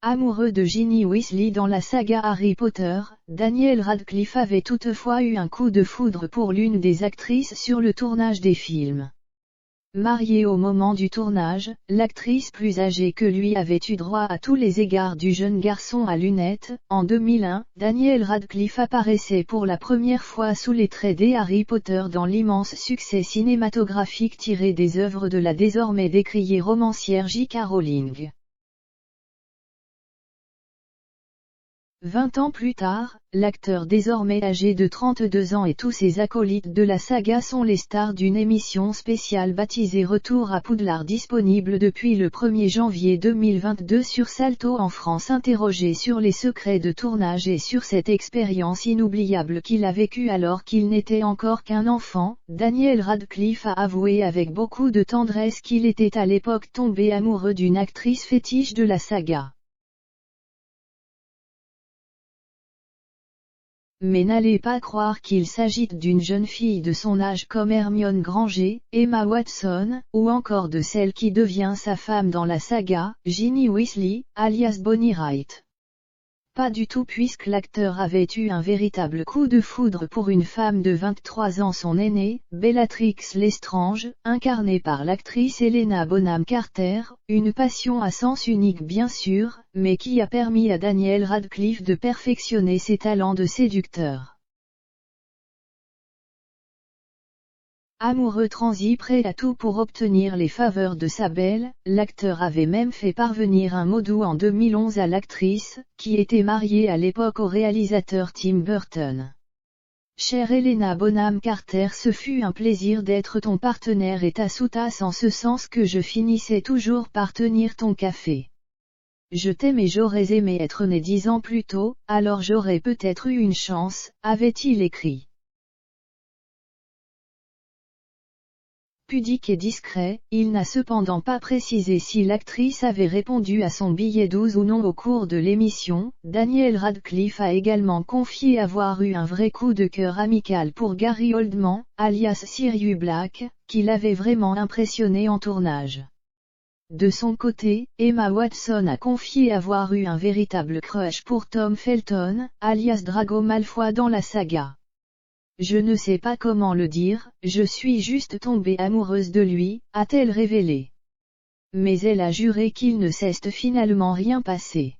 Amoureux de Ginny Weasley dans la saga Harry Potter, Daniel Radcliffe avait toutefois eu un coup de foudre pour l'une des actrices sur le tournage des films. Mariée au moment du tournage, l'actrice plus âgée que lui avait eu droit à tous les égards du jeune garçon à lunettes. En 2001, Daniel Radcliffe apparaissait pour la première fois sous les traits des Harry Potter dans l'immense succès cinématographique tiré des œuvres de la désormais décriée romancière J.K. Rowling. 20 ans plus tard, l'acteur désormais âgé de 32 ans et tous ses acolytes de la saga sont les stars d'une émission spéciale baptisée Retour à Poudlard disponible depuis le 1er janvier 2022 sur Salto en France. Interrogé sur les secrets de tournage et sur cette expérience inoubliable qu'il a vécue alors qu'il n'était encore qu'un enfant, Daniel Radcliffe a avoué avec beaucoup de tendresse qu'il était à l'époque tombé amoureux d'une actrice fétiche de la saga. Mais n'allez pas croire qu'il s'agit d'une jeune fille de son âge comme Hermione Granger, Emma Watson, ou encore de celle qui devient sa femme dans la saga, Ginny Weasley, alias Bonnie Wright. Pas du tout, puisque l'acteur avait eu un véritable coup de foudre pour une femme de 23 ans, son aînée, Bellatrix Lestrange, incarnée par l'actrice Helena Bonham Carter, une passion à sens unique bien sûr, mais qui a permis à Daniel Radcliffe de perfectionner ses talents de séducteur. Amoureux transi, prêt à tout pour obtenir les faveurs de sa belle, l'acteur avait même fait parvenir un mot doux en 2011 à l'actrice, qui était mariée à l'époque au réalisateur Tim Burton. Chère Helena Bonham Carter, ce fut un plaisir d'être ton partenaire et ta sous-tasse, en ce sens que je finissais toujours par tenir ton café. Je t'aime et j'aurais aimé être né 10 ans plus tôt, alors j'aurais peut-être eu une chance, avait-il écrit. Pudique et discret, il n'a cependant pas précisé si l'actrice avait répondu à son billet 12 ou non au cours de l'émission. Daniel Radcliffe a également confié avoir eu un vrai coup de cœur amical pour Gary Oldman, alias Sirius Black, qui l'avait vraiment impressionné en tournage. De son côté, Emma Watson a confié avoir eu un véritable crush pour Tom Felton, alias Draco Malfoy dans la saga. Je ne sais pas comment le dire, je suis juste tombée amoureuse de lui, a-t-elle révélé. Mais elle a juré qu'il ne s'est finalement rien passé.